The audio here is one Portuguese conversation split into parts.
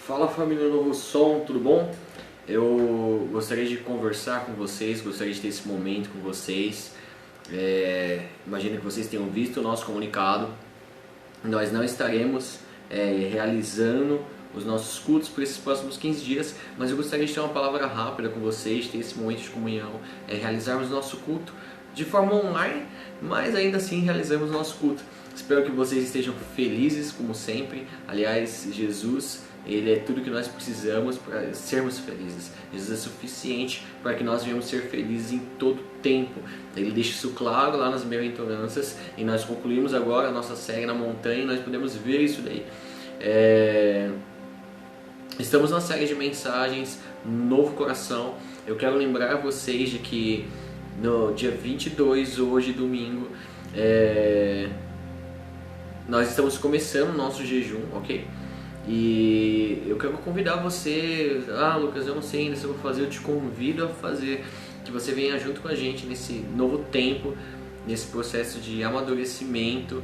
Fala família Novo Som, tudo bom? Eu gostaria de conversar com vocês, gostaria de ter esse momento com vocês. Imagino que vocês tenham visto o nosso comunicado. Nós não estaremos realizando os nossos cultos por esses próximos 15 dias, mas eu gostaria de ter uma palavra rápida com vocês, ter esse momento de comunhão, realizarmos nosso culto de forma online, mas ainda assim realizamos nosso culto. Espero que vocês estejam felizes como sempre. Aliás, Jesus, Ele é tudo que nós precisamos para sermos felizes. Jesus é suficiente para que nós venhamos ser felizes em todo tempo. Ele deixa isso claro lá nas bem-aventuranças e nós concluímos agora a nossa série na montanha e nós podemos ver isso daí. Estamos na série de mensagens Novo Coração. Eu quero lembrar vocês de que no dia 22, hoje, domingo, nós estamos começando o nosso jejum, ok? E eu quero convidar você, Lucas, eu não sei ainda se eu vou fazer, eu te convido a fazer, que você venha junto com a gente nesse novo tempo, nesse processo de amadurecimento,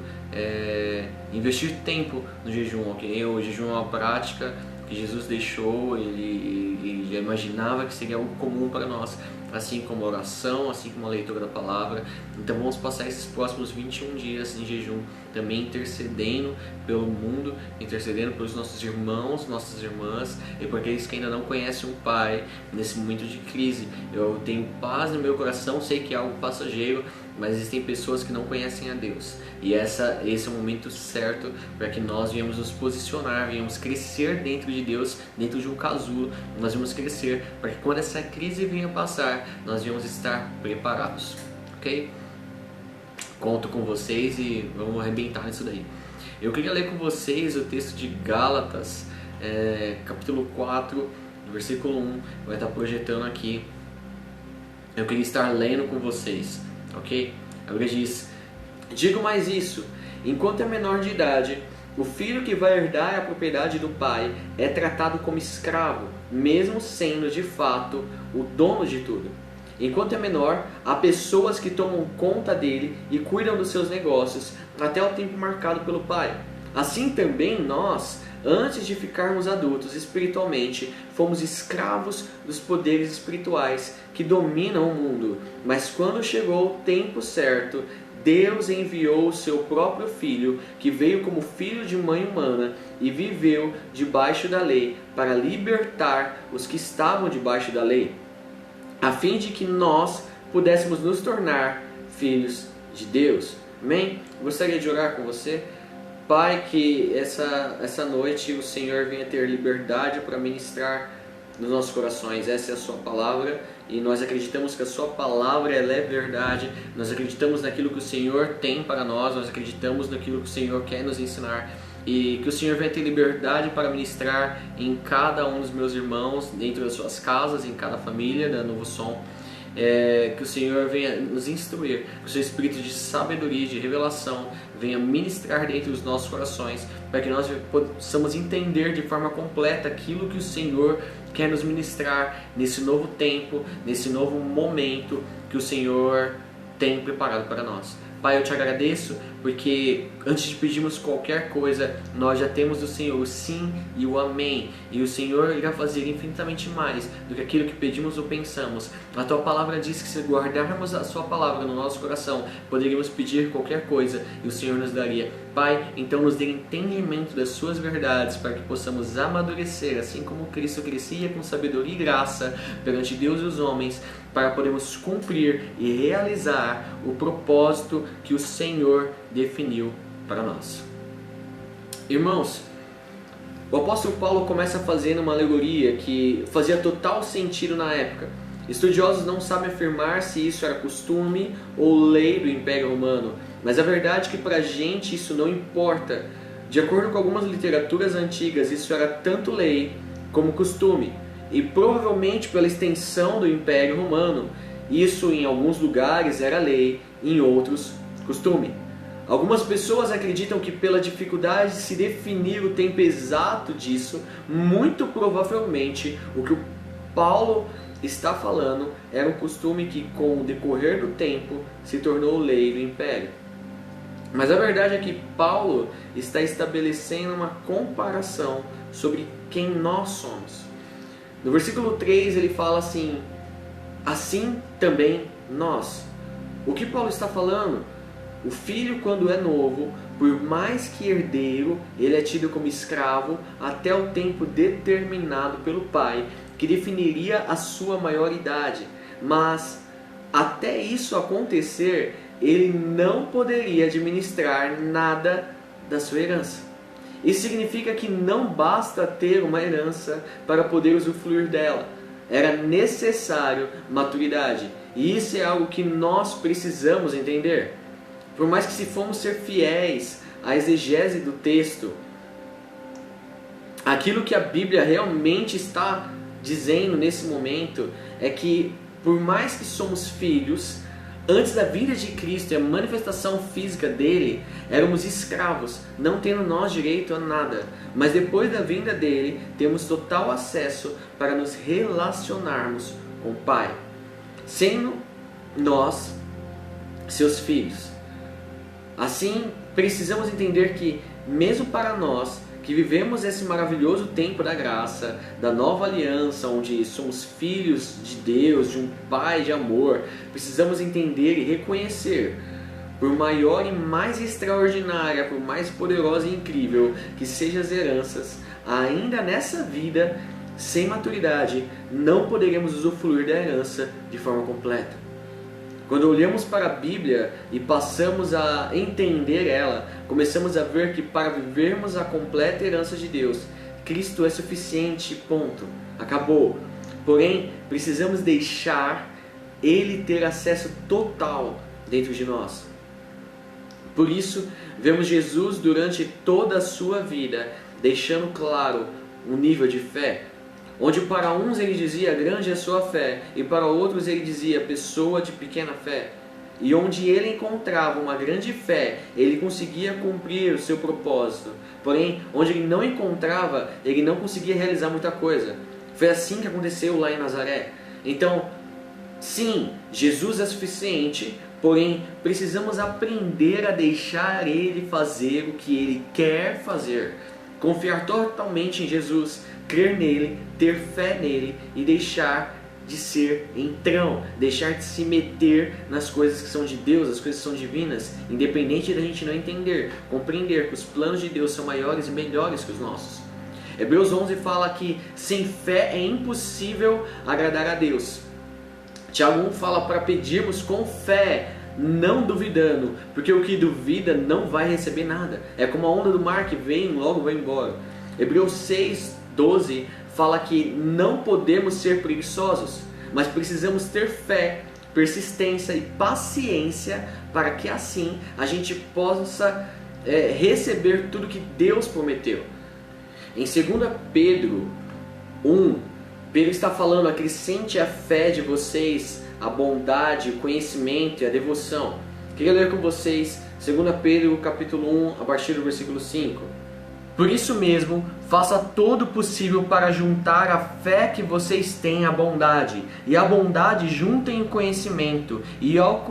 investir tempo no jejum, ok? O jejum é uma prática que Jesus deixou, ele já imaginava que seria algo comum para nós, assim como a oração, assim como a leitura da palavra. Então vamos passar esses próximos 21 dias em jejum, também intercedendo pelo mundo, intercedendo pelos nossos irmãos, nossas irmãs, e por aqueles que ainda não conhecem o Pai nesse momento de crise. Eu tenho paz no meu coração, sei que é algo passageiro, mas existem pessoas que não conhecem a Deus, e esse é o momento certo para que nós venhamos nos posicionar, venhamos crescer dentro de Deus, dentro de um casulo. Nós vamos crescer para que quando essa crise venha passar, nós venhamos estar preparados, ok? Conto com vocês e vamos arrebentar nisso daí. Eu queria ler com vocês o texto de Gálatas, capítulo 4, versículo 1, vai estar projetando aqui. Eu queria estar lendo com vocês, ok? A Bíblia diz: digo mais isso, enquanto é menor de idade, o filho que vai herdar a propriedade do pai é tratado como escravo, mesmo sendo de fato o dono de tudo. Enquanto é menor, há pessoas que tomam conta dele e cuidam dos seus negócios até o tempo marcado pelo pai. Assim também nós, antes de ficarmos adultos espiritualmente, fomos escravos dos poderes espirituais que dominam o mundo. Mas quando chegou o tempo certo, Deus enviou o seu próprio Filho, que veio como filho de mãe humana e viveu debaixo da lei, para libertar os que estavam debaixo da lei, a fim de que nós pudéssemos nos tornar filhos de Deus. Amém? Gostaria de orar com você. Pai, que essa noite o Senhor venha ter liberdade para ministrar nos nossos corações. Essa é a sua palavra e nós acreditamos que a sua palavra ela é verdade. Nós acreditamos naquilo que o Senhor tem para nós acreditamos naquilo que o Senhor quer nos ensinar. E que o Senhor venha ter liberdade para ministrar em cada um dos meus irmãos, dentro das suas casas, em cada família da Novo Som. Que o Senhor venha nos instruir, que o seu espírito de sabedoria, de revelação venha ministrar dentro dos nossos corações, para que nós possamos entender de forma completa aquilo que o Senhor quer nos ministrar nesse novo tempo, nesse novo momento que o Senhor tem preparado para nós. Pai, eu te agradeço porque antes de pedirmos qualquer coisa, nós já temos do Senhor o sim e o amém. E o Senhor irá fazer infinitamente mais do que aquilo que pedimos ou pensamos. A tua palavra diz que se guardarmos a sua palavra no nosso coração, poderíamos pedir qualquer coisa e o Senhor nos daria. Pai, então nos dê entendimento das suas verdades para que possamos amadurecer, assim como Cristo crescia com sabedoria e graça perante Deus e os homens, para podermos cumprir e realizar o propósito que o Senhor definiu para nós. Irmãos, o apóstolo Paulo começa fazendo uma alegoria que fazia total sentido na época. Estudiosos não sabem afirmar se isso era costume ou lei do Império Romano, mas a verdade é que para a gente isso não importa. De acordo com algumas literaturas antigas, isso era tanto lei como costume. E provavelmente pela extensão do Império Romano, isso em alguns lugares era lei, em outros costume. Algumas pessoas acreditam que pela dificuldade de se definir o tempo exato disso, muito provavelmente o que o Paulo está falando era um costume que com o decorrer do tempo se tornou lei do Império. Mas a verdade é que Paulo está estabelecendo uma comparação sobre quem nós somos. No versículo 3 ele fala assim: assim também nós. O que Paulo está falando? O filho, quando é novo, por mais que herdeiro, ele é tido como escravo até o tempo determinado pelo pai, que definiria a sua maioridade. Mas até isso acontecer, ele não poderia administrar nada da sua herança. Isso significa que não basta ter uma herança para poder usufruir dela. Era necessário maturidade. E isso é algo que nós precisamos entender. Por mais que se formos ser fiéis à exegese do texto, aquilo que a Bíblia realmente está dizendo nesse momento é que, por mais que somos filhos, antes da vinda de Cristo e a manifestação física dele, éramos escravos, não tendo nós direito a nada. Mas depois da vinda dele, temos total acesso para nos relacionarmos com o Pai, sendo nós seus filhos. Assim, precisamos entender que, mesmo para nós, que vivemos esse maravilhoso tempo da graça, da nova aliança, onde somos filhos de Deus, de um Pai de amor, precisamos entender e reconhecer, por maior e mais extraordinária, por mais poderosa e incrível que sejam as heranças, ainda nessa vida, sem maturidade, não poderemos usufruir da herança de forma completa. Quando olhamos para a Bíblia e passamos a entender ela, começamos a ver que para vivermos a completa herança de Deus, Cristo é suficiente, ponto. Acabou. Porém, precisamos deixar Ele ter acesso total dentro de nós. Por isso, vemos Jesus durante toda a sua vida, deixando claro um nível de fé, onde para uns ele dizia grande é a sua fé, e para outros ele dizia pessoa de pequena fé. E onde ele encontrava uma grande fé, ele conseguia cumprir o seu propósito. Porém, onde ele não encontrava, ele não conseguia realizar muita coisa. Foi assim que aconteceu lá em Nazaré. Então, sim, Jesus é suficiente, porém precisamos aprender a deixar Ele fazer o que Ele quer fazer. Confiar totalmente em Jesus, crer nele, ter fé nele e deixar de ser entrão, deixar de se meter nas coisas que são de Deus, as coisas que são divinas, independente da gente não entender, compreender que os planos de Deus são maiores e melhores que os nossos. Hebreus 11 fala que sem fé é impossível agradar a Deus. Tiago 1 fala para pedirmos com fé, não duvidando, porque o que duvida não vai receber nada. É como a onda do mar que vem e logo vai embora. Hebreus 6:12 fala que não podemos ser preguiçosos, mas precisamos ter fé, persistência e paciência para que assim a gente possa receber tudo que Deus prometeu. Em 2 Pedro 1, Pedro está falando: acrescente a fé de vocês a bondade, o conhecimento e a devoção. Queria ler com vocês 2 Pedro capítulo 1, a partir do versículo 5. Por isso mesmo, faça todo o possível para juntar a fé que vocês têm à bondade, e a bondade juntem o conhecimento, e ao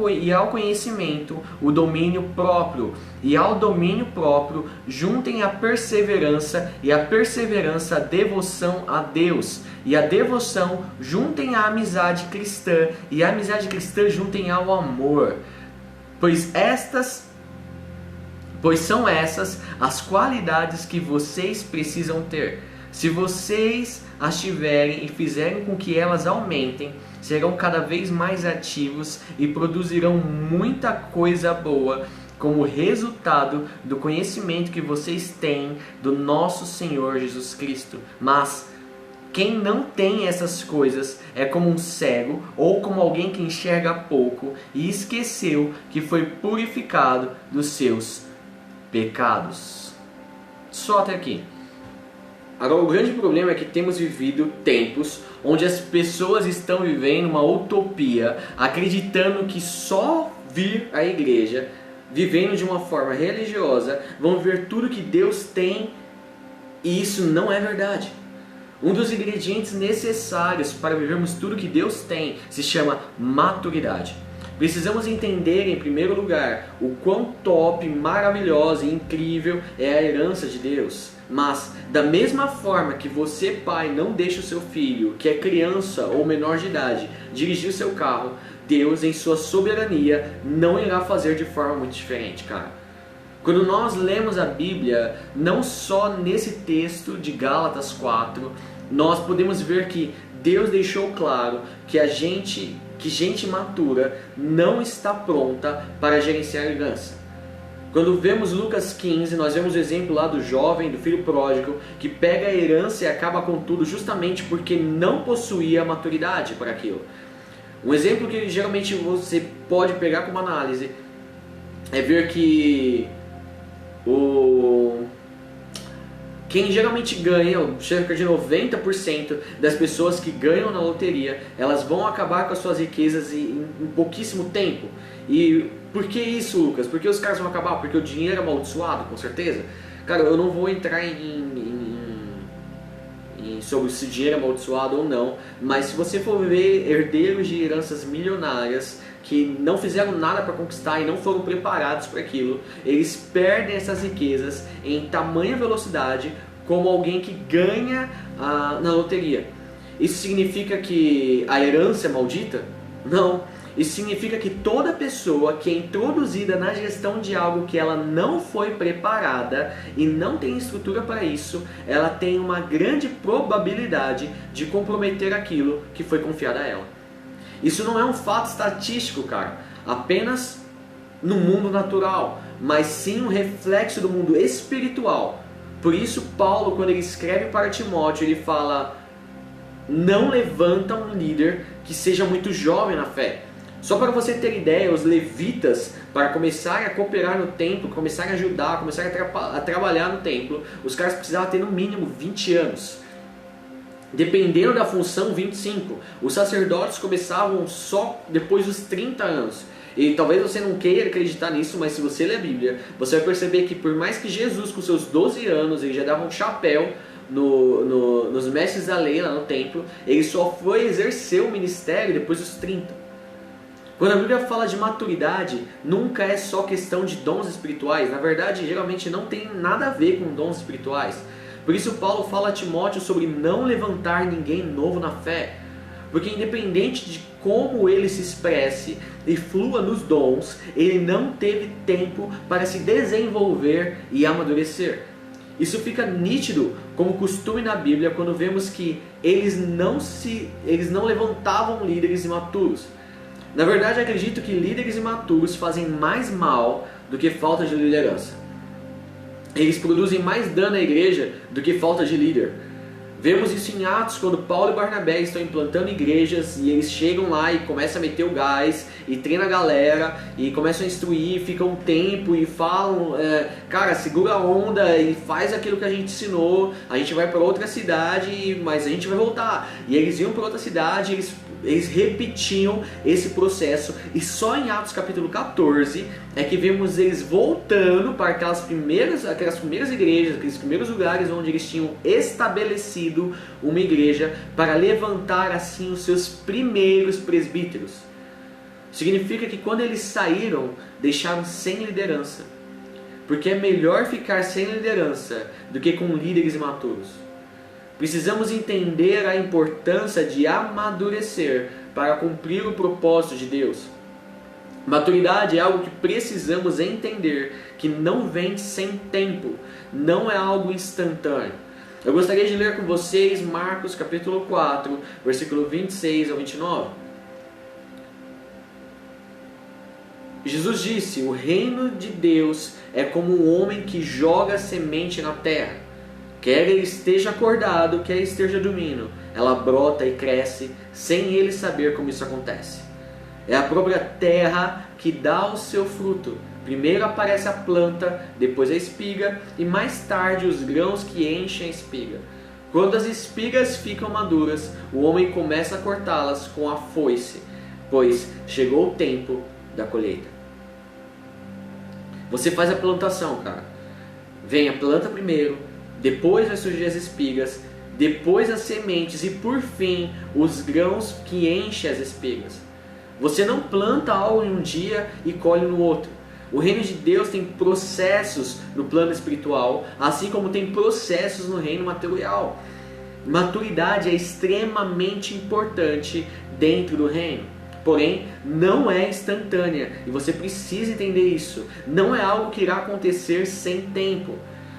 conhecimento o domínio próprio, e ao domínio próprio juntem a perseverança, e a perseverança a devoção a Deus, e a devoção juntem a amizade cristã, e a amizade cristã juntem ao amor, pois são essas as qualidades que vocês precisam ter. Se vocês as tiverem e fizerem com que elas aumentem, serão cada vez mais ativos e produzirão muita coisa boa como resultado do conhecimento que vocês têm do nosso Senhor Jesus Cristo. Mas quem não tem essas coisas é como um cego ou como alguém que enxerga pouco e esqueceu que foi purificado dos seus pecados. Só até aqui. Agora, o grande problema é que temos vivido tempos onde as pessoas estão vivendo uma utopia, acreditando que só vir à igreja, vivendo de uma forma religiosa, vão ver tudo que Deus tem, e isso não é verdade. Um dos ingredientes necessários para vivermos tudo que Deus tem se chama maturidade. Precisamos entender, em primeiro lugar, o quão top, maravilhosa e incrível é a herança de Deus. Mas, da mesma forma que você, pai, não deixa o seu filho, que é criança ou menor de idade, dirigir o seu carro, Deus, em sua soberania, não irá fazer de forma muito diferente, cara. Quando nós lemos a Bíblia, não só nesse texto de Gálatas 4, nós podemos ver que Deus deixou claro que gente matura não está pronta para gerenciar a herança. Quando vemos Lucas 15, nós vemos o exemplo lá do jovem, do filho pródigo, que pega a herança e acaba com tudo justamente porque não possuía maturidade para aquilo. Um exemplo que geralmente você pode pegar como análise é ver que quem geralmente ganha, cerca de 90% das pessoas que ganham na loteria, elas vão acabar com as suas riquezas em pouquíssimo tempo. E por que isso, Lucas? Por que os caras vão acabar? Porque o dinheiro é amaldiçoado, com certeza? Cara, eu não vou entrar sobre se o dinheiro é amaldiçoado ou não, mas se você for ver herdeiros de heranças milionárias que não fizeram nada para conquistar e não foram preparados para aquilo, eles perdem essas riquezas em tamanha velocidade como alguém que ganha na loteria. Isso significa que a herança é maldita? Não. Isso significa que toda pessoa que é introduzida na gestão de algo que ela não foi preparada e não tem estrutura para isso, ela tem uma grande probabilidade de comprometer aquilo que foi confiado a ela. Isso não é um fato estatístico, cara, apenas no mundo natural, mas sim um reflexo do mundo espiritual. Por isso Paulo, quando ele escreve para Timóteo, ele fala: não levanta um líder que seja muito jovem na fé. Só para você ter ideia, os levitas, para começarem a cooperar no templo, começarem a ajudar, começarem a trabalhar no templo, os caras precisavam ter no mínimo 20 anos. Dependendo da função, 25. Os sacerdotes começavam só depois dos 30 anos. E talvez você não queira acreditar nisso, mas se você ler a Bíblia, você vai perceber que por mais que Jesus, com seus 12 anos, ele já dava um chapéu nos mestres da lei lá no templo, ele só foi exercer o ministério depois dos 30. Quando a Bíblia fala de maturidade, nunca é só questão de dons espirituais. Na verdade, geralmente não tem nada a ver com dons espirituais. Por isso Paulo fala a Timóteo sobre não levantar ninguém novo na fé. Porque independente de como ele se expresse e flua nos dons, ele não teve tempo para se desenvolver e amadurecer. Isso fica nítido como costume na Bíblia quando vemos que eles não levantavam líderes imaturos. Na verdade, acredito que líderes imaturos fazem mais mal do que falta de liderança. Eles produzem mais dano à igreja do que falta de líder. Vemos isso em Atos, quando Paulo e Barnabé estão implantando igrejas e eles chegam lá e começam a meter o gás e treinam a galera e começam a instruir, ficam um tempo e falam, cara, segura a onda e faz aquilo que a gente ensinou, a gente vai para outra cidade, mas a gente vai voltar. E eles iam para outra cidade, eles repetiam esse processo, e só em Atos capítulo 14 é que vemos eles voltando para aquelas primeiras igrejas, aqueles primeiros lugares onde eles tinham estabelecido uma igreja para levantar assim os seus primeiros presbíteros. Significa que quando eles saíram, deixaram sem liderança, porque é melhor ficar sem liderança do que com líderes imaturos. Precisamos entender a importância de amadurecer para cumprir o propósito de Deus. Maturidade é algo que precisamos entender que não vem sem tempo, não é algo instantâneo. Eu gostaria de ler com vocês Marcos capítulo 4, versículo 26 ao 29. Jesus disse: o reino de Deus é como um homem que joga semente na terra. Quer ele esteja acordado, quer esteja dormindo, ela brota e cresce sem ele saber como isso acontece. É a própria terra que dá o seu fruto. Primeiro aparece a planta, depois a espiga e mais tarde os grãos que enchem a espiga. Quando as espigas ficam maduras, o homem começa a cortá-las com a foice, pois chegou o tempo da colheita. Você faz a plantação, cara. Vem a planta primeiro, depois vai surgir as espigas, depois as sementes e por fim os grãos que enchem as espigas. Você não planta algo em um dia e colhe no outro. O reino de Deus tem processos no plano espiritual, assim como tem processos no reino material. Maturidade é extremamente importante dentro do reino. Porém, não é instantânea e você precisa entender isso. Não é algo que irá acontecer sem tempo.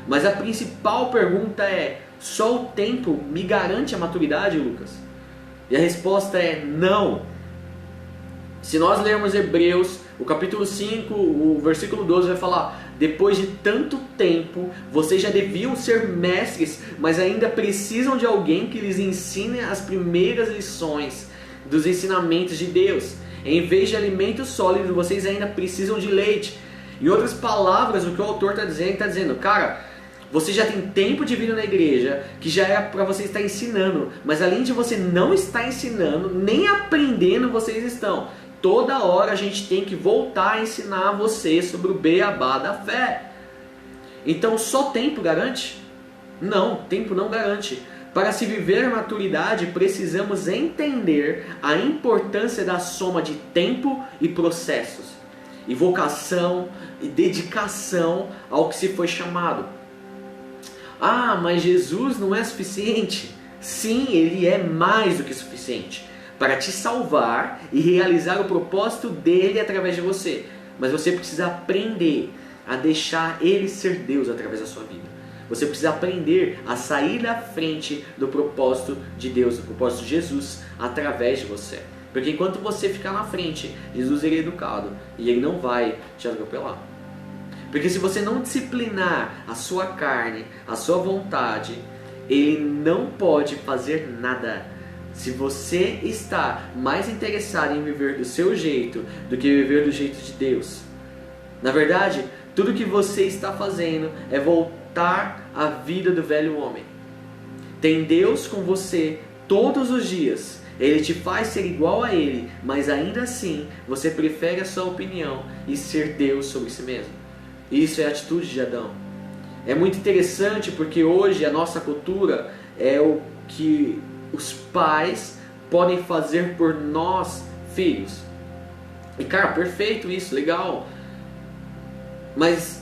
Mas a principal pergunta é: só o tempo me garante a maturidade, Lucas? E a resposta é não. Se nós lermos Hebreus, o capítulo 5, o versículo 12 vai falar: depois de tanto tempo, vocês já deviam ser mestres, mas ainda precisam de alguém que lhes ensine as primeiras lições dos ensinamentos de Deus. Em vez de alimento sólido, vocês ainda precisam de leite. Em outras palavras, o que o autor está dizendo, ele está dizendo: cara, você já tem tempo de vida na igreja, que já era para você estar ensinando, mas além de você não estar ensinando, nem aprendendo vocês estão. Toda hora a gente tem que voltar a ensinar você sobre o beabá da fé. Então só tempo garante? Não, tempo não garante. Para se viver a maturidade, precisamos entender a importância da soma de tempo e processos, e vocação e dedicação ao que se foi chamado. Ah, mas Jesus não é suficiente? Sim, Ele é mais do que suficiente para te salvar e realizar o propósito dele através de você. Mas você precisa aprender a deixar Ele ser Deus através da sua vida. Você precisa aprender a sair da frente do propósito de Deus, do propósito de Jesus através de você. Porque enquanto você ficar na frente, Jesus ele é educado e Ele não vai te atropelar. Porque se você não disciplinar a sua carne, a sua vontade, Ele não pode fazer nada. Se você está mais interessado em viver do seu jeito do que viver do jeito de Deus, na verdade, tudo que você está fazendo é voltar à vida do velho homem. Tem Deus com você todos os dias. Ele te faz ser igual a Ele, mas ainda assim você prefere a sua opinião e ser Deus sobre si mesmo. Isso é a atitude de Adão. É muito interessante porque hoje a nossa cultura é o que os pais podem fazer por nós, filhos. E cara, perfeito isso, legal. Mas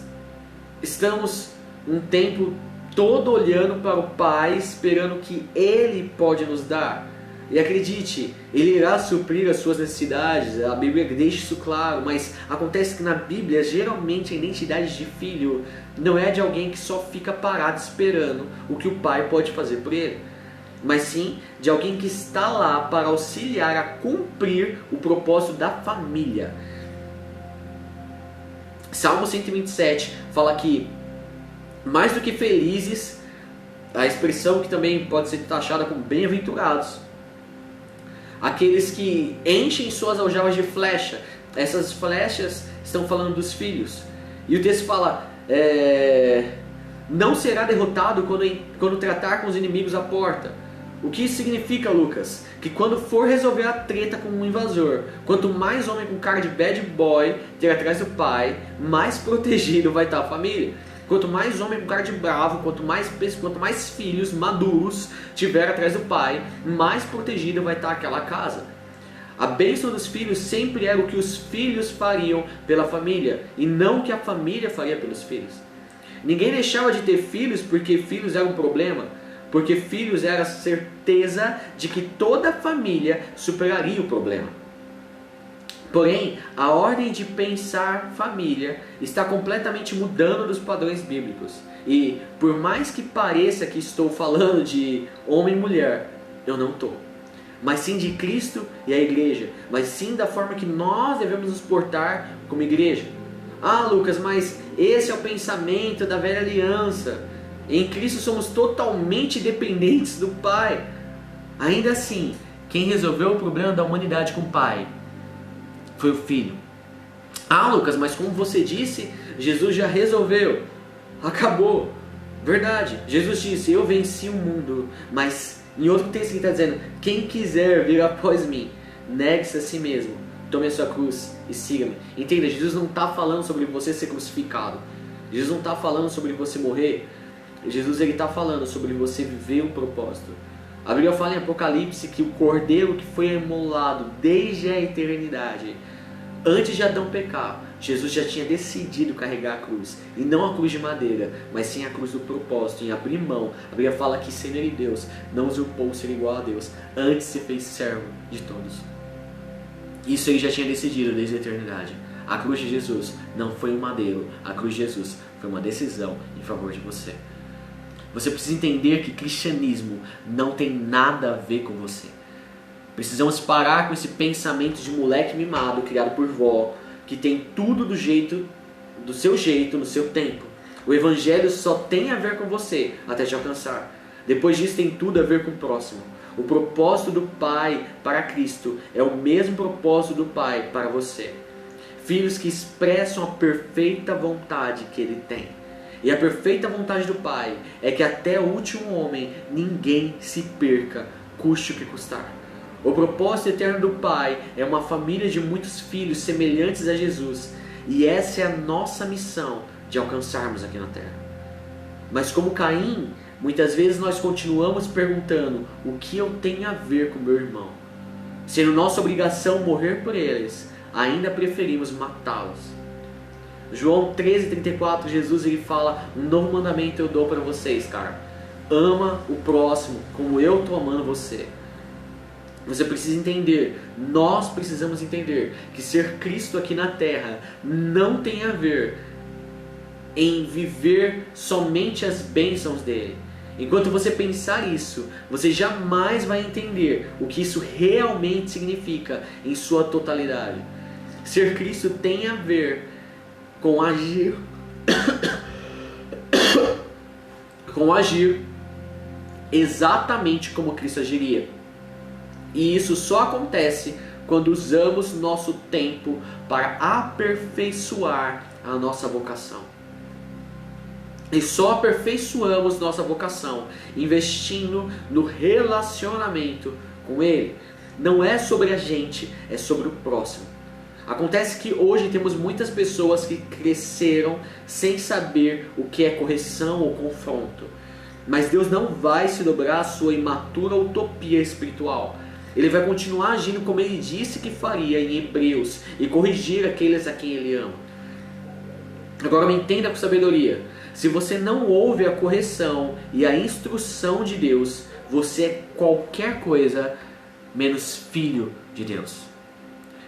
estamos um tempo todo olhando para o Pai, esperando o que Ele pode nos dar. E acredite, Ele irá suprir as suas necessidades, a Bíblia deixa isso claro, mas acontece que na Bíblia, geralmente a identidade de filho não é de alguém que só fica parado esperando o que o pai pode fazer por ele, mas sim de alguém que está lá para auxiliar a cumprir o propósito da família. Salmo 127 fala que mais do que felizes, a expressão que também pode ser taxada como bem-aventurados, aqueles que enchem suas aljavas de flecha. Essas flechas estão falando dos filhos. E o texto fala, não será derrotado quando tratar com os inimigos à porta. O que isso significa, Lucas? Que quando for resolver a treta com um invasor, quanto mais homem com cara de bad boy ter atrás do pai, mais protegido vai estar a família. Quanto mais homem com cara de bravo, quanto mais filhos maduros tiver atrás do pai, mais protegida vai estar aquela casa. A bênção dos filhos sempre era o que os filhos fariam pela família, e não o que a família faria pelos filhos. Ninguém deixava de ter filhos porque filhos eram um problema, porque filhos era a certeza de que toda a família superaria o problema. Porém, a ordem de pensar família está completamente mudando dos padrões bíblicos. E por mais que pareça que estou falando de homem e mulher, eu não estou. Mas sim de Cristo e a igreja. Mas sim da forma que nós devemos nos portar como igreja. Ah, Lucas, mas esse é o pensamento da velha aliança. Em Cristo somos totalmente dependentes do Pai. Ainda assim, quem resolveu o problema da humanidade com o Pai foi o Filho. Ah, Lucas, mas como você disse, Jesus já resolveu. Acabou. Verdade. Jesus disse, eu venci o mundo. Mas em outro texto ele está dizendo, quem quiser vir após mim, negue-se a si mesmo, tome a sua cruz e siga-me. Entenda, Jesus não está falando sobre você ser crucificado. Jesus não está falando sobre você morrer. Jesus está falando sobre você viver um propósito. A Bíblia fala em Apocalipse que o cordeiro que foi imolado desde a eternidade, antes de Adão pecar, Jesus já tinha decidido carregar a cruz. E não a cruz de madeira, mas sim a cruz do propósito, em abrir mão. A Bíblia fala que sendo ele Deus, não usurpou ser igual a Deus, antes se fez servo de todos. Isso ele já tinha decidido desde a eternidade. A cruz de Jesus não foi um madeiro, a cruz de Jesus foi uma decisão em favor de você. Você precisa entender que cristianismo não tem nada a ver com você. Precisamos parar com esse pensamento de moleque mimado, criado por vó, que tem tudo do seu jeito, no seu tempo. O evangelho só tem a ver com você até te alcançar. Depois disso tem tudo a ver com o próximo. O propósito do Pai para Cristo é o mesmo propósito do Pai para você. Filhos que expressam a perfeita vontade que Ele tem. E a perfeita vontade do Pai é que até o último homem ninguém se perca, custe o que custar. O propósito eterno do Pai é uma família de muitos filhos semelhantes a Jesus. E essa é a nossa missão de alcançarmos aqui na Terra. Mas como Caim, muitas vezes nós continuamos perguntando: o que eu tenho a ver com meu irmão? Sendo nossa obrigação morrer por eles, ainda preferimos matá-los. João 13,34, Jesus ele fala: um novo mandamento eu dou para vocês, cara. Ama o próximo como eu estou amando você. Você precisa entender, nós precisamos entender que ser Cristo aqui na Terra não tem a ver em viver somente as bênçãos dele. Enquanto você pensar isso, você jamais vai entender o que isso realmente significa em sua totalidade. Ser Cristo tem a ver com agir exatamente como Cristo agiria. E isso só acontece quando usamos nosso tempo para aperfeiçoar a nossa vocação. E só aperfeiçoamos nossa vocação investindo no relacionamento com Ele. Não é sobre a gente, é sobre o próximo. Acontece que hoje temos muitas pessoas que cresceram sem saber o que é correção ou confronto. Mas Deus não vai se dobrar à sua imatura utopia espiritual. Ele vai continuar agindo como Ele disse que faria em Hebreus e corrigir aqueles a quem Ele ama. Agora me entenda com sabedoria. Se você não ouve a correção e a instrução de Deus, você é qualquer coisa menos filho de Deus.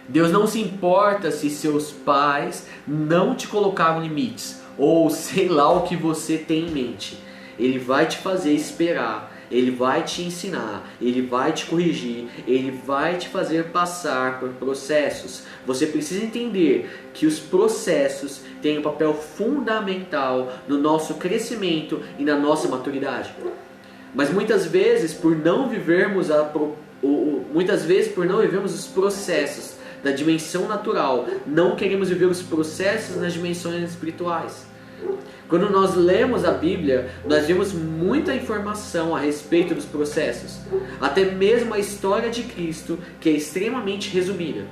Deus não se importa se seus pais não te colocaram limites, ou sei lá o que você tem em mente. Ele vai te fazer esperar, Ele vai te ensinar, Ele vai te corrigir, Ele vai te fazer passar por processos. Você precisa entender que os processos têm um papel fundamental no nosso crescimento e na nossa maturidade. Mas muitas vezes, por não vivermos os processos da dimensão natural, não queremos viver os processos nas dimensões espirituais. Quando nós lemos a Bíblia, nós vemos muita informação a respeito dos processos. Até mesmo a história de Cristo, que é extremamente resumida.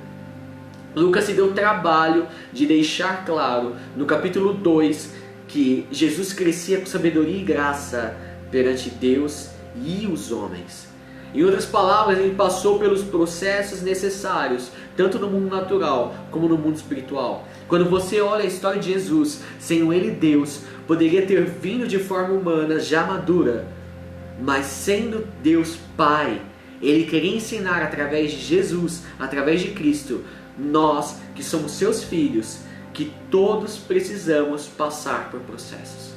Lucas se deu o trabalho de deixar claro, no capítulo 2, que Jesus crescia com sabedoria e graça perante Deus e os homens. Em outras palavras, ele passou pelos processos necessários, tanto no mundo natural como no mundo espiritual. Quando você olha a história de Jesus, sendo ele Deus, poderia ter vindo de forma humana já madura, mas sendo Deus Pai, ele queria ensinar através de Jesus, através de Cristo, nós que somos seus filhos, que todos precisamos passar por processos.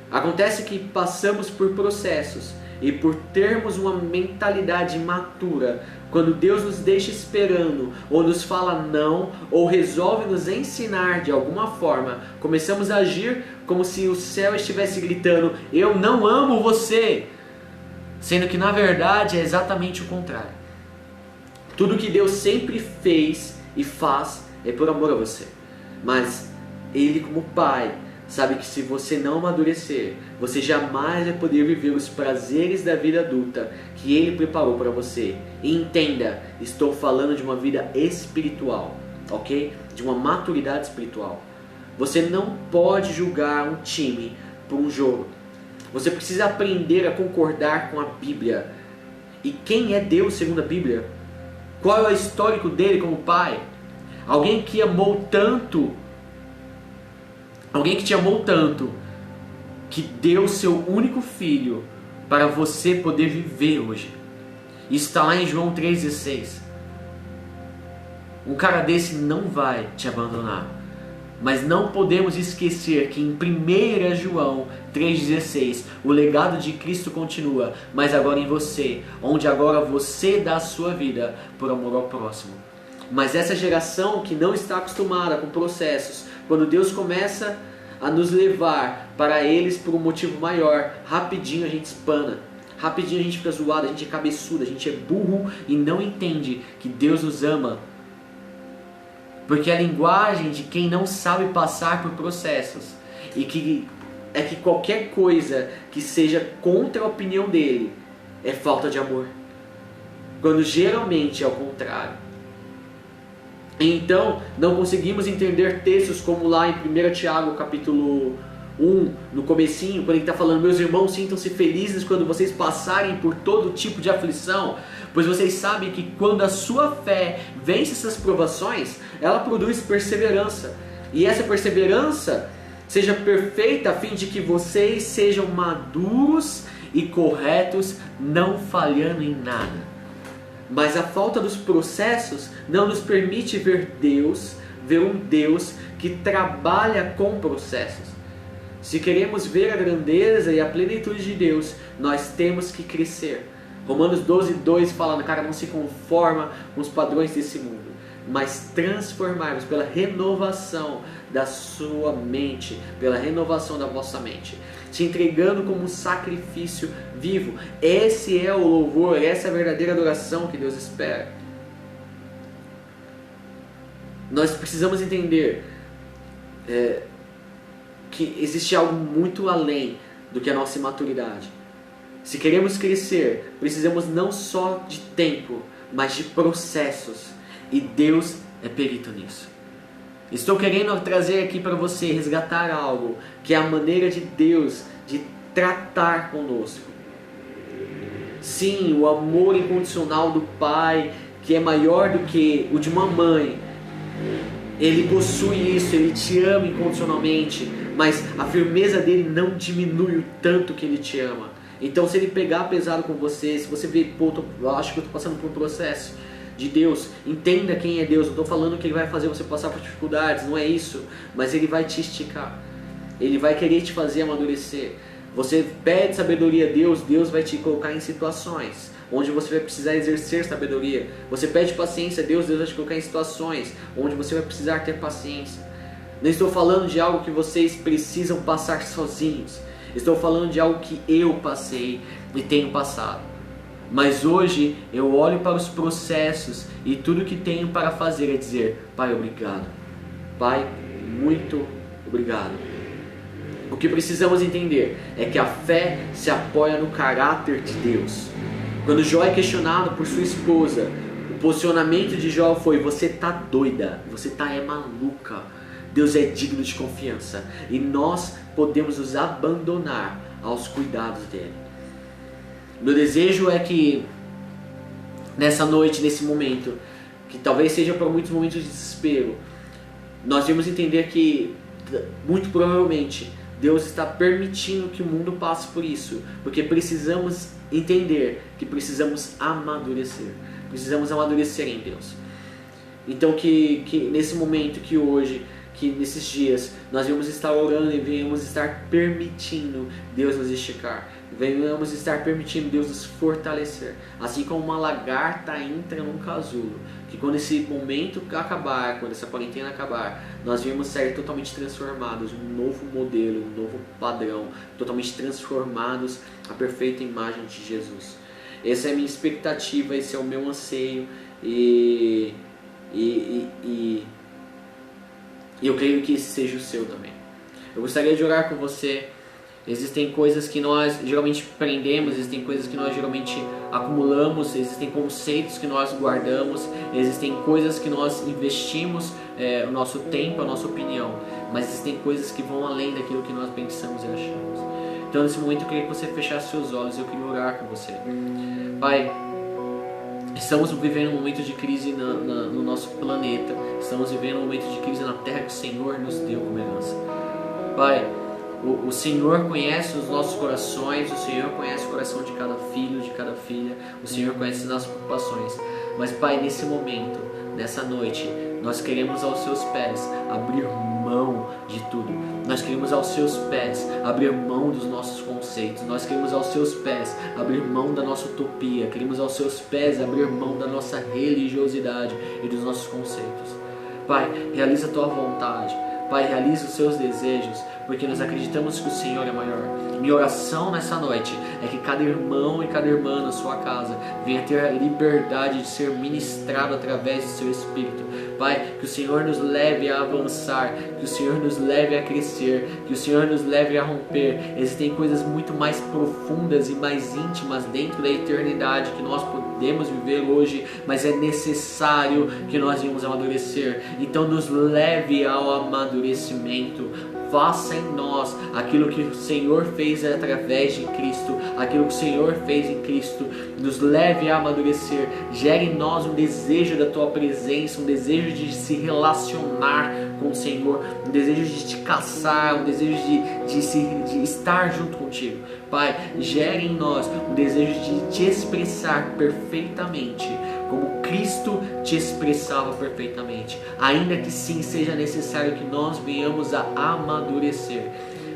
Acontece que passamos por processos e por termos uma mentalidade imatura, quando Deus nos deixa esperando, ou nos fala não, ou resolve nos ensinar de alguma forma, começamos a agir como se o céu estivesse gritando: eu não amo você, sendo que na verdade é exatamente o contrário. Tudo que Deus sempre fez e faz é por amor a você, mas Ele, como Pai, sabe que se você não amadurecer, você jamais vai poder viver os prazeres da vida adulta que Ele preparou para você. E entenda, estou falando de uma vida espiritual, ok? De uma maturidade espiritual. Você não pode julgar um time por um jogo. Você precisa aprender a concordar com a Bíblia. E quem é Deus segundo a Bíblia? Qual é o histórico dele como pai? Alguém que amou tanto, alguém que te amou tanto, que deu seu único filho para você poder viver hoje. Isso está lá em João 3,16. Um cara desse não vai te abandonar. Mas não podemos esquecer que em 1 João 3,16 o legado de Cristo continua, mas agora em você, onde agora você dá a sua vida por amor ao próximo. Mas essa geração que não está acostumada com processos, quando Deus começa a nos levar para eles por um motivo maior, rapidinho a gente espana, rapidinho a gente fica zoado, a gente é cabeçudo, a gente é burro e não entende que Deus nos ama. Porque a linguagem de quem não sabe passar por processos e que qualquer coisa que seja contra a opinião dele é falta de amor. Quando geralmente é o contrário. Então, não conseguimos entender textos como lá em 1 Tiago capítulo 1, no comecinho, quando ele está falando: meus irmãos, sintam-se felizes quando vocês passarem por todo tipo de aflição, pois vocês sabem que quando a sua fé vence essas provações, ela produz perseverança. E essa perseverança seja perfeita a fim de que vocês sejam maduros e corretos, não falhando em nada. Mas a falta dos processos não nos permite ver um Deus que trabalha com processos. Se queremos ver a grandeza e a plenitude de Deus, nós temos que crescer. Romanos 12:2 fala: cara, não se conforma com os padrões desse mundo, mas transformar-vos pela renovação da sua mente, pela renovação da vossa mente, se entregando como um sacrifício vivo. Esse é o louvor, essa é a verdadeira adoração que Deus espera. Nós precisamos entender que existe algo muito além do que a nossa imaturidade. Se queremos crescer, precisamos não só de tempo, mas de processos. E Deus é perito nisso. Estou querendo trazer aqui para você, resgatar algo, que é a maneira de Deus de tratar conosco. Sim, o amor incondicional do Pai, que é maior do que o de uma mãe. Ele possui isso, Ele te ama incondicionalmente, mas a firmeza dele não diminui o tanto que Ele te ama. Então, se Ele pegar pesado com você, se você vê, eu acho que eu estou passando por um processo de Deus, entenda quem é Deus. Não estou falando que Ele vai fazer você passar por dificuldades, não é isso, mas Ele vai te esticar, Ele vai querer te fazer amadurecer. Você pede sabedoria a Deus, Deus vai te colocar em situações onde você vai precisar exercer sabedoria. Você pede paciência a Deus, Deus vai te colocar em situações onde você vai precisar ter paciência. Não estou falando de algo que vocês precisam passar sozinhos, estou falando de algo que eu passei e tenho passado. Mas hoje eu olho para os processos e tudo que tenho para fazer é dizer: Pai, obrigado. Pai, muito obrigado. O que precisamos entender é que a fé se apoia no caráter de Deus. Quando Jó é questionado por sua esposa, o posicionamento de Jó foi: você tá doida, você tá maluca. Deus é digno de confiança e nós podemos nos abandonar aos cuidados dele. Meu desejo é que nessa noite, nesse momento, que talvez seja para muitos momentos de desespero, nós devemos entender que muito provavelmente Deus está permitindo que o mundo passe por isso, porque precisamos entender que precisamos amadurecer. Precisamos amadurecer em Deus. Então que nesse momento, que hoje, que nesses dias, nós venhamos estar orando e venhamos estar permitindo Deus nos esticar. Venhamos estar permitindo Deus nos fortalecer. Assim como uma lagarta entra num casulo, que quando esse momento acabar, quando essa quarentena acabar, nós venhamos sair totalmente transformados, um novo modelo, um novo padrão, totalmente transformados à perfeita imagem de Jesus. Essa é a minha expectativa, esse é o meu anseio e eu creio que esse seja o seu também. Eu gostaria de orar com você. Existem coisas que nós geralmente prendemos, existem coisas que nós geralmente acumulamos, existem conceitos que nós guardamos, existem coisas que nós investimos o nosso tempo, a nossa opinião, mas existem coisas que vão além daquilo que nós pensamos e achamos. Então nesse momento eu queria que você fechasse seus olhos, eu queria orar com você. Pai, estamos vivendo um momento de crise no nosso planeta, estamos vivendo um momento de crise na terra que o Senhor nos deu como herança. Pai, o Senhor conhece os nossos corações, o Senhor conhece o coração de cada filho, de cada filha, o Senhor conhece as nossas preocupações. Mas Pai, nesse momento, nessa noite, nós queremos aos seus pés abrir mão de tudo. Nós queremos aos seus pés abrir mão dos nossos conceitos. Nós queremos aos seus pés abrir mão da nossa utopia. Queremos aos seus pés abrir mão da nossa religiosidade e dos nossos conceitos. Pai, realiza a tua vontade. Pai, realiza os seus desejos, porque nós acreditamos que o Senhor é maior. Minha oração nessa noite é que cada irmão e cada irmã na sua casa venha ter a liberdade de ser ministrado através do seu Espírito. Pai, que o Senhor nos leve a avançar, que o Senhor nos leve a crescer, que o Senhor nos leve a romper. Existem coisas muito mais profundas e mais íntimas dentro da eternidade que nós podemos viver hoje, mas é necessário que nós venhamos amadurecer. Então nos leve ao amadurecimento. Faça em nós aquilo que o Senhor fez através de Cristo, aquilo que o Senhor fez em Cristo. Nos leve a amadurecer, gere em nós um desejo da Tua presença, um desejo de se relacionar com o Senhor, um desejo de te caçar, um desejo de estar junto contigo. Pai, gere em nós um desejo de te expressar perfeitamente, como Cristo te expressava perfeitamente, ainda que sim seja necessário que nós venhamos a amadurecer.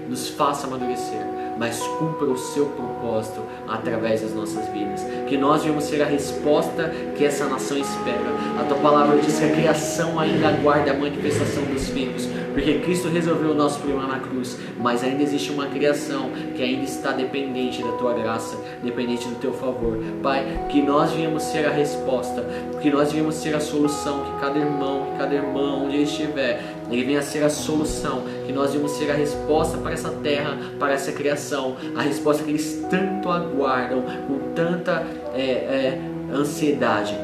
Nos faça amadurecer, mas cumpra o seu propósito através das nossas vidas. Que nós venhamos ser a resposta que essa nação espera. A tua palavra diz que a criação ainda aguarda a manifestação dos filhos, porque Cristo resolveu o nosso problema na cruz, mas ainda existe uma criação que ainda está dependente da tua graça, dependente do teu favor. Pai, que nós venhamos ser a resposta, que nós venhamos ser a solução, que cada irmão, que cada irmã, onde ele estiver, ele venha ser a solução, que nós venhamos ser a resposta para essa terra, para essa criação, a resposta que eles tanto aguardam, com tanta ansiedade.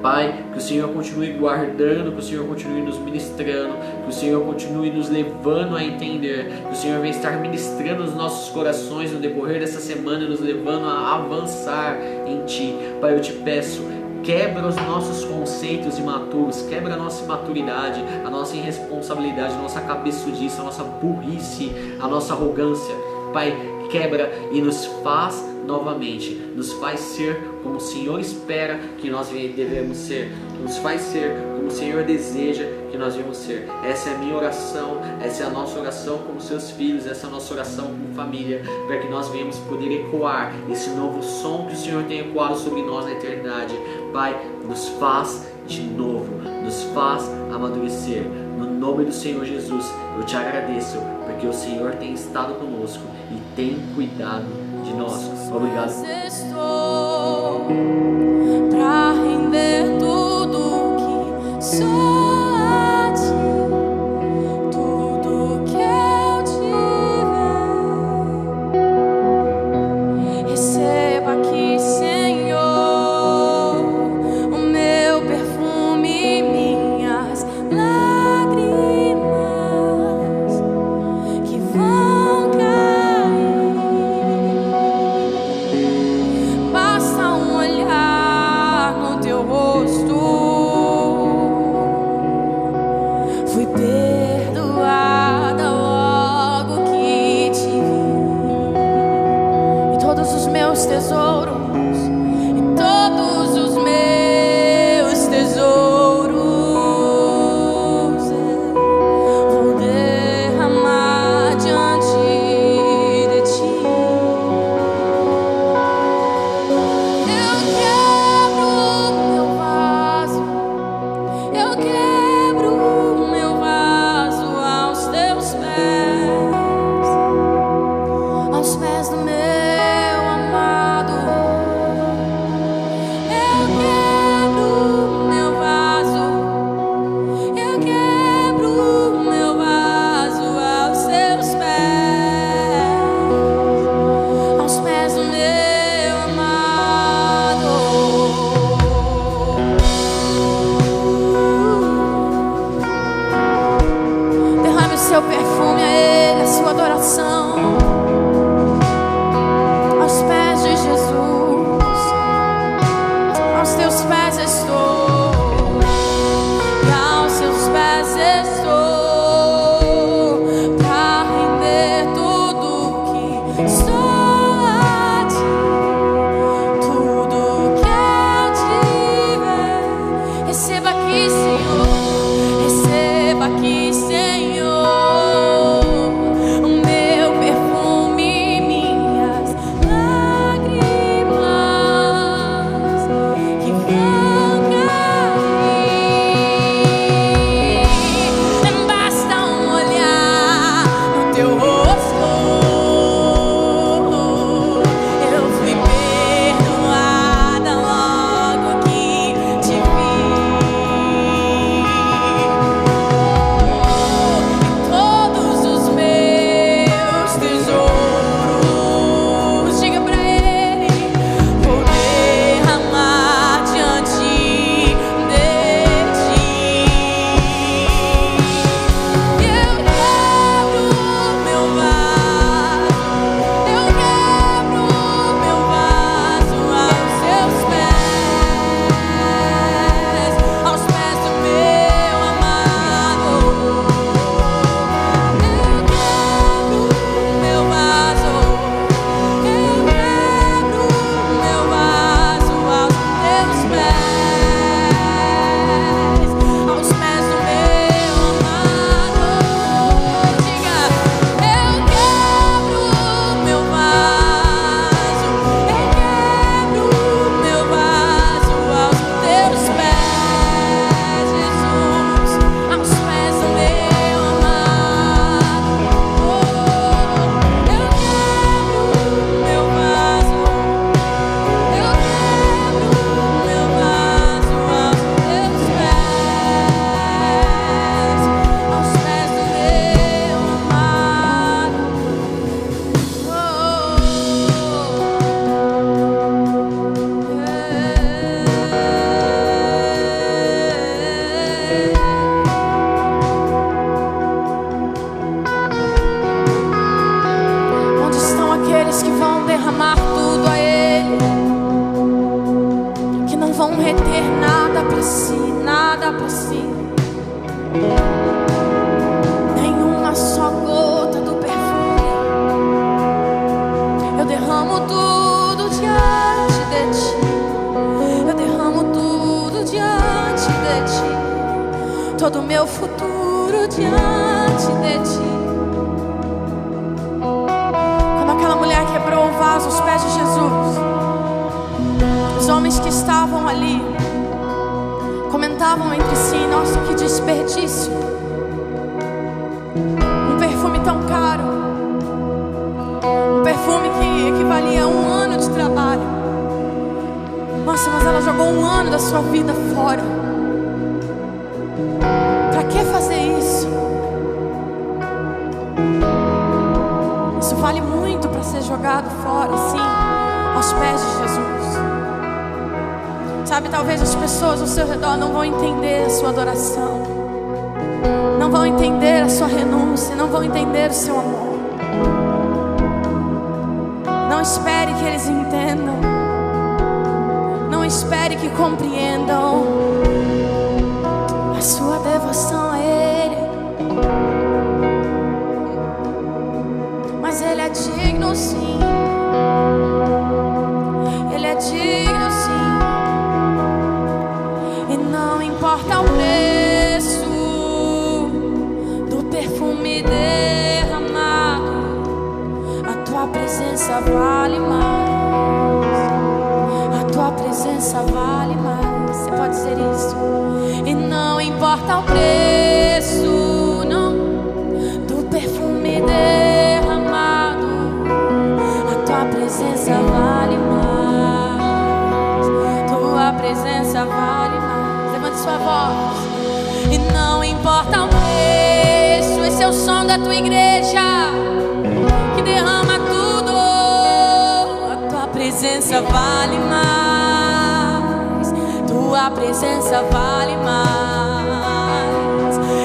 Pai, que o Senhor continue guardando, que o Senhor continue nos ministrando, que o Senhor continue nos levando a entender, que o Senhor venha estar ministrando os nossos corações no decorrer dessa semana, nos levando a avançar em Ti. Pai, eu te peço, quebra os nossos conceitos imaturos, quebra a nossa imaturidade, a nossa irresponsabilidade, a nossa cabeçudice, a nossa burrice, a nossa arrogância. Pai, quebra e nos faz novamente, nos faz ser como o Senhor espera que nós devemos ser, nos faz ser como o Senhor deseja que nós devemos ser. Essa é a minha oração, essa é a nossa oração como seus filhos, essa é a nossa oração como família, para que nós venhamos poder ecoar esse novo som que o Senhor tem ecoado sobre nós na eternidade. Pai, nos faz de novo, nos faz amadurecer. No nome do Senhor Jesus, eu te agradeço, porque o Senhor tem estado conosco e tem cuidado de nós. Obrigado. Estou pra render tudo que sou a Ti, tudo que eu tiver. Receba aqui, Senhor, o meu perfume, minhas lágrimas que vão cair. Basta um olhar no Teu rosto, fui perdoada logo que Te vi. E todos os meus tesouros, e todos os meus tesouros vou derramar diante de Ti. Eu quebro o meu vaso aos Teus pés do meu amado. pra si, nada pra si. Nenhuma só gota do perfume. Eu derramo tudo diante de ti. Eu derramo tudo diante de ti. Todo o meu futuro diante de ti. Quando aquela mulher quebrou o vaso aos pés de Jesus, os homens que estavam ali comentavam entre si: nossa, que desperdício. Um perfume tão caro, um perfume que equivalia a 1 ano de trabalho. Nossa, mas ela jogou 1 ano da sua vida fora. Pra que fazer isso? Isso vale muito para ser jogado fora, sim, aos pés de Jesus. Sabe, talvez as pessoas ao seu redor não vão entender a sua adoração, não vão entender a sua renúncia, não vão entender o seu amor. Não espere que eles entendam, não espere que compreendam a sua devoção a Ele. Mas Ele é digno, sim. Ele é digno, sim. E não importa o preço do perfume derramado, a tua presença vale mais. A tua presença vale mais. Você pode dizer isso? E não importa o preço, não, do perfume derramado, a tua presença vale mais. Tua presença vale mais. Levante sua voz. E não importa o preço. Esse é o som da tua igreja que derrama tudo. A tua presença vale mais. Tua presença vale mais.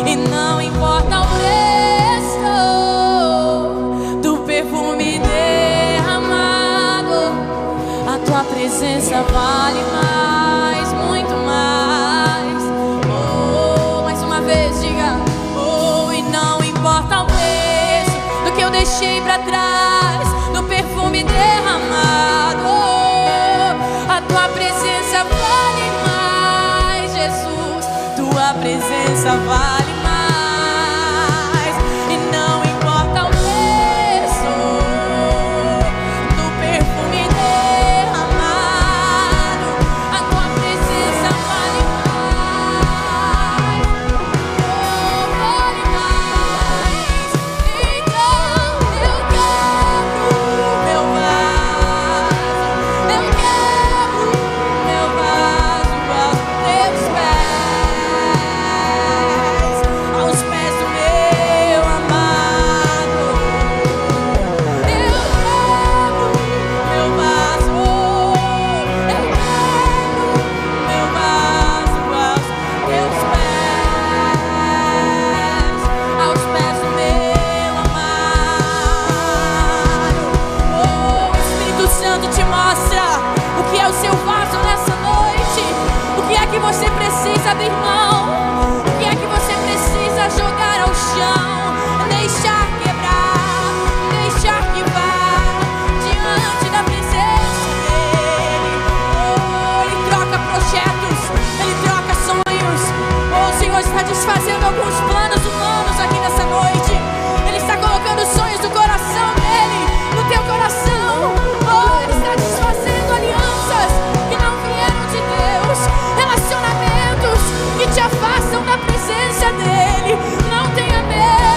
E não importa o preço do perfume derramado, a tua presença vale mais, muito mais. Oh, mais uma vez diga: oh, e não importa o preço do que eu deixei pra trás, do perfume derramado, oh, a tua presença vale mais, Jesus. Tua presença vale mais. E não importa o preço do perfume derramado, a tua presença vale mais. Oh, vale mais. Então eu quebro meu vaso, eu quebro meu vaso aos teus pés, aos pés do meu amado. Eu quebro meu vaso, eu quebro meu vaso aos teus pés, aos pés do meu amado. Oh, o Espírito Santo te mostra o que é o seu vaso nessa noite. O que é que você precisa abrir mão? O que é que você precisa jogar ao chão? Deixar quebrar, deixar que vá diante da presença dele. Oh, ele troca projetos, ele troca sonhos. Oh, o Senhor está desfazendo alguns planos humanos aqui nessa noite. Ele está colocando sonhos do coração dele no teu coração. Oh, ele está desfazendo alianças que não vieram de Deus, relacionamentos que te afastam da presença dele. Não tenha medo.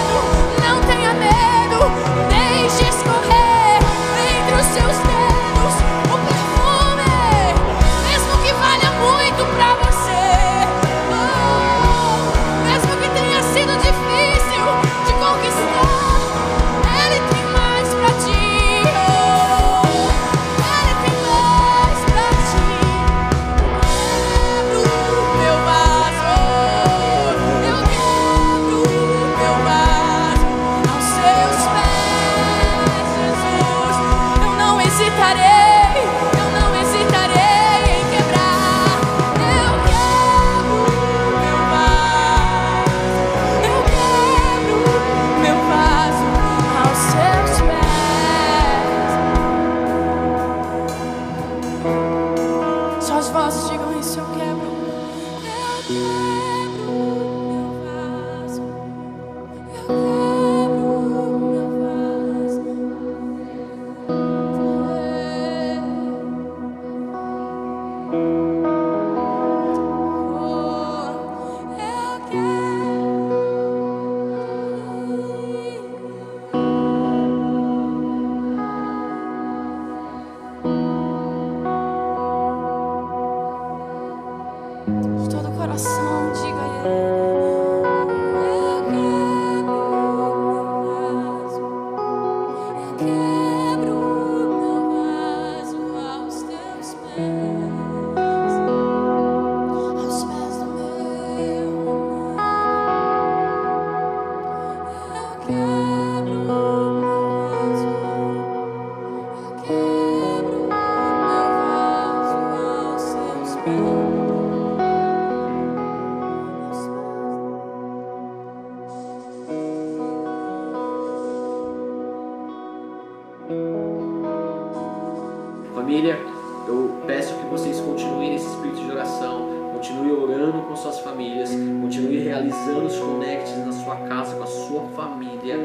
isso, eu quebro meu vaso, eu quebro meu vaso. De todo o coração, diga a Ele. Eu quebro meu vaso aos teus pés, aos pés do meu amor. Eu quebro meu vaso, eu quebro meu vaso aos teus pés. Família, eu peço que vocês continuem nesse espírito de oração, continuem orando com suas famílias, continuem realizando os connects na sua casa com a sua família,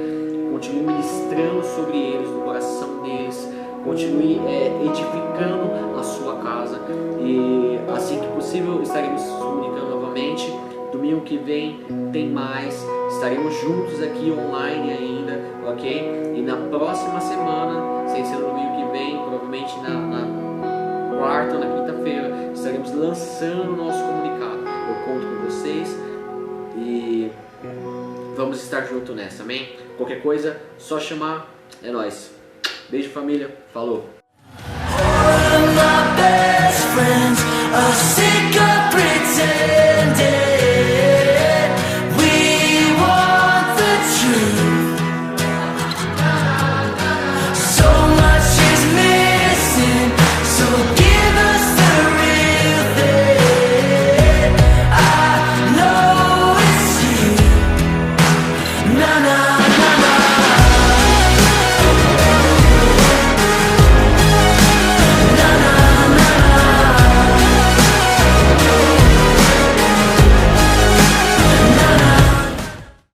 continuem ministrando sobre eles, no coração deles, continue edificando a sua casa, e assim que possível estaremos nos comunicando novamente. Domingo que vem tem mais, estaremos juntos aqui online ainda, ok? E na próxima semana, sem ser no domingo que vem, provavelmente na quarta ou na quinta-feira, estaremos lançando o nosso comunicado. Eu conto com vocês e vamos estar juntos nessa, amém? Qualquer coisa, só chamar, é nóis. Beijo, família, falou!